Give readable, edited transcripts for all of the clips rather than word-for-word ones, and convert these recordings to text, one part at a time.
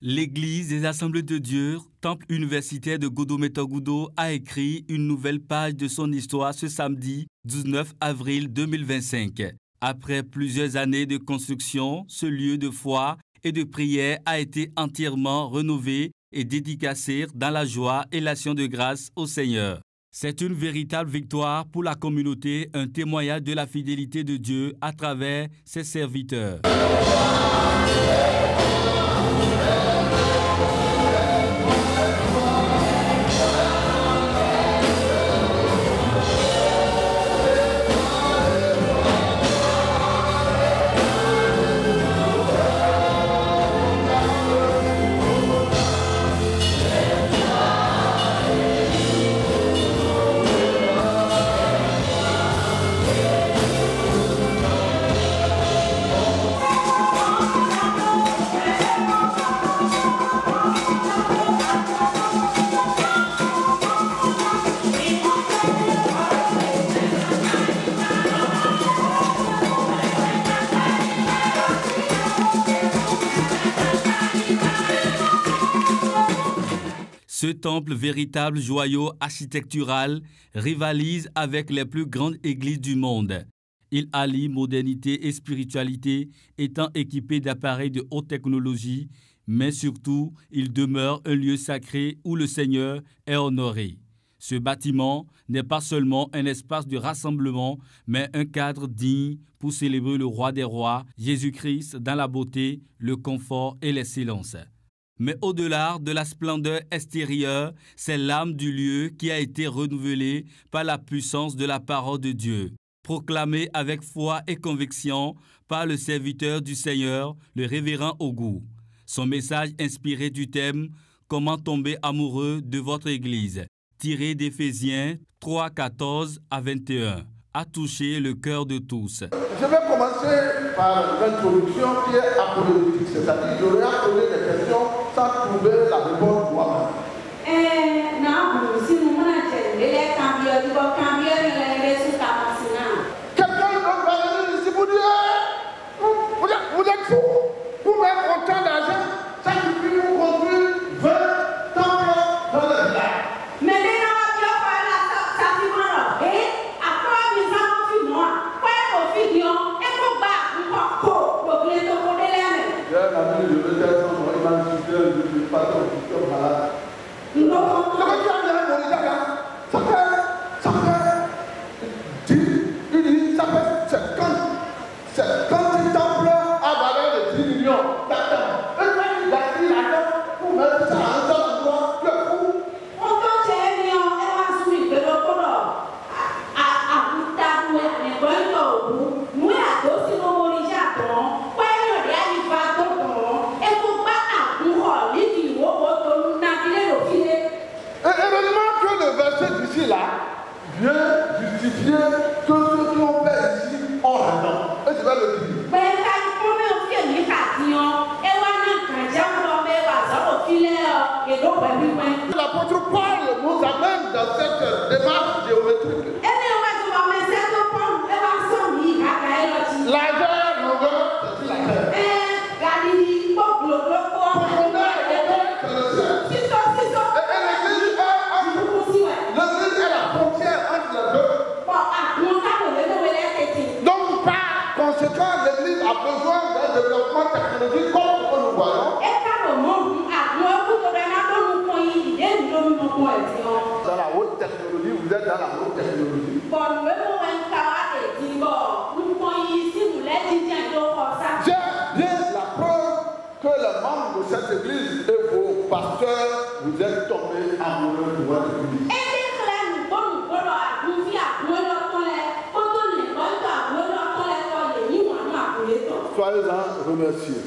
L'Église des Assemblées de Dieu, temple universitaire de Godo-Metogoudo, a écrit une nouvelle page de son histoire ce samedi 19 avril 2025. Après plusieurs années de construction, ce lieu de foi et de prière a été entièrement rénové et dédicacé dans la joie et l'action de grâce au Seigneur. C'est une véritable victoire pour la communauté, un témoignage de la fidélité de Dieu à travers ses serviteurs. Ce temple, véritable joyau architectural, rivalise avec les plus grandes églises du monde. Il allie modernité et spiritualité, étant équipé d'appareils de haute technologie, mais surtout, il demeure un lieu sacré où le Seigneur est honoré. Ce bâtiment n'est pas seulement un espace de rassemblement, mais un cadre digne pour célébrer le roi des rois, Jésus-Christ, dans la beauté, le confort et l'excellence. Mais au-delà de la splendeur extérieure, c'est l'âme du lieu qui a été renouvelée par la puissance de la parole de Dieu, proclamée avec foi et conviction par le serviteur du Seigneur, le révérend Ogou. Son message inspiré du thème « Comment tomber amoureux de votre Église » tiré d'Éphésiens 3, 14 à 21, a touché le cœur de tous. Je vais commencer par l'introduction qui est apologétique, c'est-à-dire je vais poser des questions sans trouver la réponse moi-même. Quelqu'un va venir ici pour dire vous êtes fous, vous mettez autant d'argent, ça suffit pour construire 20 temples dans le village. L'apôtre Paul nous amène dans cette démarche géométrique. Largeur, longueur, c'est la terre. L'église est la frontière entre les deux. Donc, par conséquent, l'église a besoin d'un développement technologique comme nous voyons. Dans la haute technologie, vous êtes dans la haute technologie. J'ai bien la preuve que les membres de cette église et vos pasteurs, vous êtes tombés amoureux de votre église. Soyez-en remerciés.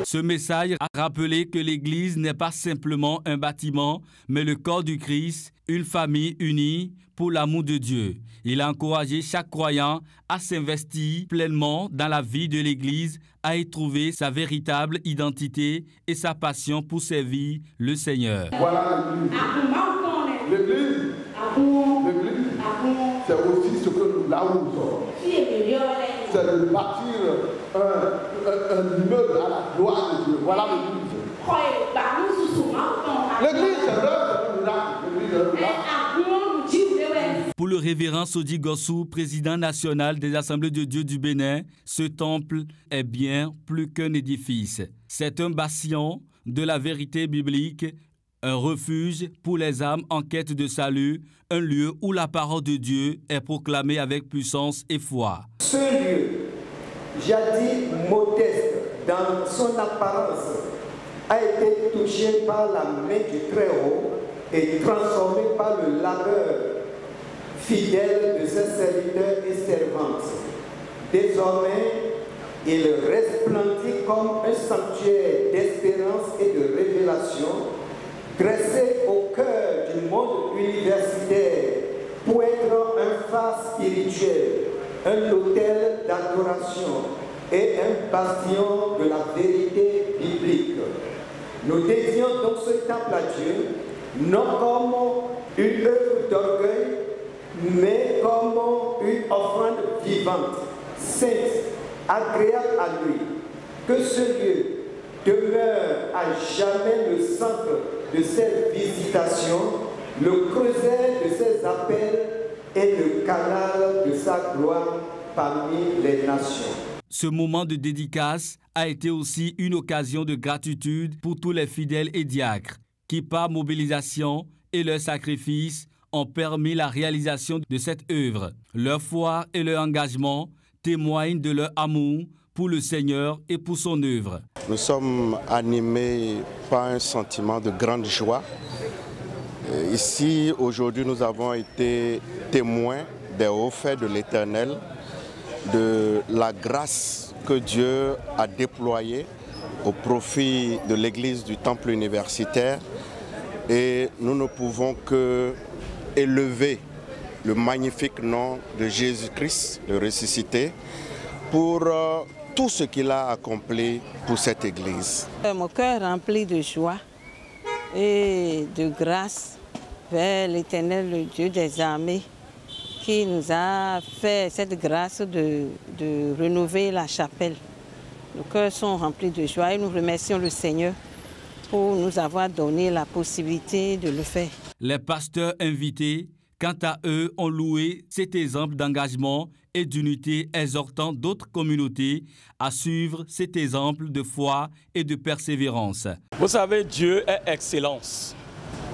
Ce message a rappelé que l'Église n'est pas simplement un bâtiment, mais le corps du Christ, une famille unie pour l'amour de Dieu. Il a encouragé chaque croyant à s'investir pleinement dans la vie de l'Église, à y trouver sa véritable identité et sa passion pour servir le Seigneur. Voilà l'Église. L'Église, c'est aussi ce que nous là où nous sommes. C'est de bâtir un immeuble à la gloire de Dieu. Voilà l'Église. L'église, c'est l'œuvre du miracle. L'église, c'est l'œuvre du miracle. Pour le révérend Sodi Gossou, président national des Assemblées de Dieu du Bénin, ce temple est bien plus qu'un édifice. C'est un bastion de la vérité biblique, un refuge pour les âmes en quête de salut, un lieu où la parole de Dieu est proclamée avec puissance et foi. Ce lieu, jadis modeste dans son apparence, a été touché par la main du Très-Haut et transformé par le labeur fidèle de ses serviteurs et servantes. Désormais, il resplendit comme un sanctuaire d'espérance et de révélation, dressé au cœur du monde universitaire pour être un phare spirituel, un autel d'adoration et un bastion de la vérité biblique. Nous dédions donc ce temple à Dieu, non comme une œuvre d'orgueil, mais comme une offrande vivante, sainte, agréable à lui. Que ce lieu demeure à jamais le centre de ses visitations, le creuset de ses appels et le canal de sa gloire parmi les nations. Ce moment de dédicace a été aussi une occasion de gratitude pour tous les fidèles et diacres qui, par mobilisation et leur sacrifice, ont permis la réalisation de cette œuvre. Leur foi et leur engagement témoignent de leur amour pour le Seigneur et pour son œuvre. Nous sommes animés par un sentiment de grande joie. Ici, aujourd'hui, nous avons été témoins des hauts faits de l'Éternel, de la grâce que Dieu a déployée au profit de l'Église du Temple universitaire. Et nous ne pouvons que élever le magnifique nom de Jésus-Christ, le ressuscité, pour tout ce qu'il a accompli pour cette Église. Mon cœur rempli de joie et de grâce vers l'Éternel, le Dieu des armées, qui nous a fait cette grâce de rénover la chapelle. Nos cœurs sont remplis de joie et nous remercions le Seigneur pour nous avoir donné la possibilité de le faire. Les pasteurs invités, quant à eux, ont loué cet exemple d'engagement et d'unité, exhortant d'autres communautés à suivre cet exemple de foi et de persévérance. Vous savez, Dieu est excellence.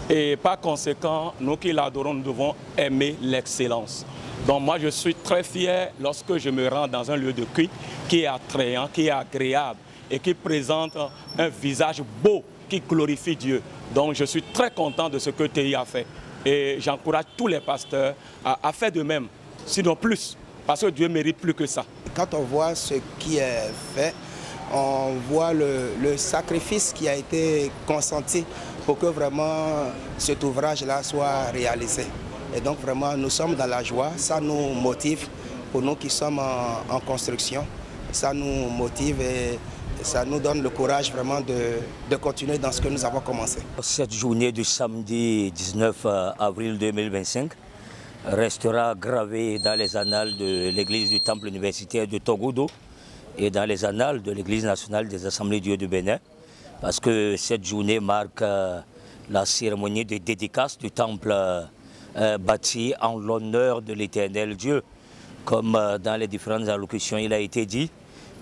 Et par conséquent, nous qui l'adorons, nous devons aimer l'excellence. Donc moi, je suis très fier lorsque je me rends dans un lieu de culte qui est attrayant, qui est agréable et qui présente un visage beau qui glorifie Dieu. Donc je suis très content de ce que TI a fait. Et j'encourage tous les pasteurs à faire de même, sinon plus, parce que Dieu mérite plus que ça. Quand on voit ce qui est fait, on voit le sacrifice qui a été consenti pour que vraiment cet ouvrage-là soit réalisé. Et donc vraiment, nous sommes dans la joie, ça nous motive pour nous qui sommes en construction. Ça nous motive et ça nous donne le courage vraiment de continuer dans ce que nous avons commencé. Cette journée du samedi 19 avril 2025 restera gravée dans les annales de l'église du Temple universitaire de Togodo et dans les annales de l'église nationale des Assemblées de Dieu du Bénin, parce que cette journée marque la cérémonie de dédicace du temple bâti en l'honneur de l'Éternel Dieu. Comme dans les différentes allocutions il a été dit,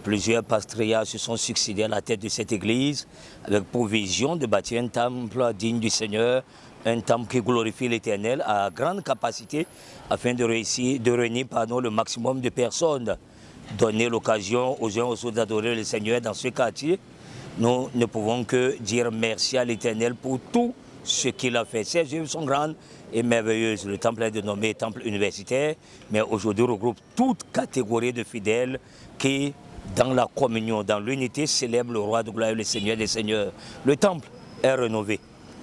plusieurs patriarches se sont succédés à la tête de cette église avec pour vision de bâtir un temple digne du Seigneur, un temple qui glorifie l'Éternel à grande capacité afin de réunir le maximum de personnes, donner l'occasion aux uns aux autres d'adorer le Seigneur dans ce quartier. Nous ne pouvons que dire merci à l'Éternel pour tout ce qu'il a fait. Ses œuvres sont grandes et merveilleuses. Le temple est dénommé temple universitaire, mais aujourd'hui regroupe toute catégorie de fidèles qui, dans la communion, dans l'unité, célèbrent le roi de gloire et le Seigneur des seigneurs. Le temple est rénové.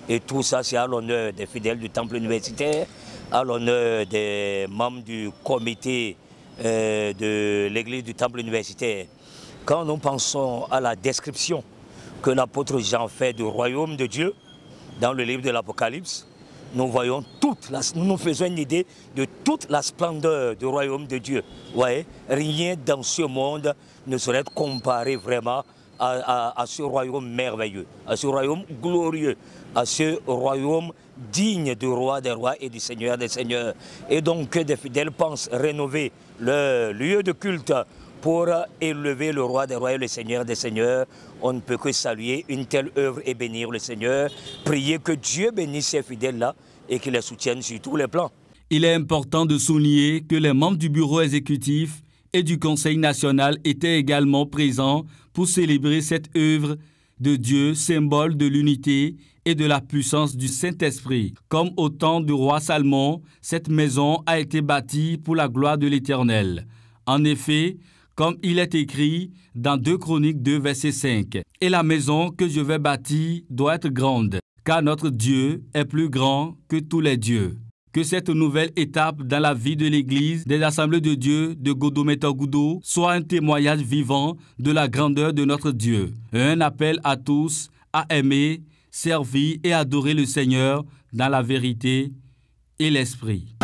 Et tout ça, c'est à l'honneur des fidèles du temple universitaire, à l'honneur des membres du comité de l'église du temple universitaire. Quand nous pensons à la description que l'apôtre Jean fait du royaume de Dieu dans le livre de l'Apocalypse, nous voyons nous nous faisons une idée de toute la splendeur du royaume de Dieu. Ouais, rien dans ce monde ne saurait être comparé vraiment à ce royaume merveilleux, à ce royaume glorieux, à ce royaume digne du roi des rois et du seigneur des seigneurs. Et donc que des fidèles pensent rénover le lieu de culte pour élever le roi des rois et le seigneur des seigneurs, on ne peut que saluer une telle œuvre et bénir le Seigneur, prier que Dieu bénisse ces fidèles-là et qu'il les soutienne sur tous les plans. Il est important de souligner que les membres du bureau exécutif et du Conseil national étaient également présents pour célébrer cette œuvre de Dieu, symbole de l'unité et de la puissance du Saint-Esprit. Comme au temps du roi Salomon, cette maison a été bâtie pour la gloire de l'Éternel. En effet, comme il est écrit dans 2 Chroniques 2, verset 5, « Et la maison que je vais bâtir doit être grande, car notre Dieu est plus grand que tous les dieux. » Que cette nouvelle étape dans la vie de l'Église des Assemblées de Dieu de Godo-Metogoudo soit un témoignage vivant de la grandeur de notre Dieu. Un appel à tous à aimer, servir et adorer le Seigneur dans la vérité et l'esprit.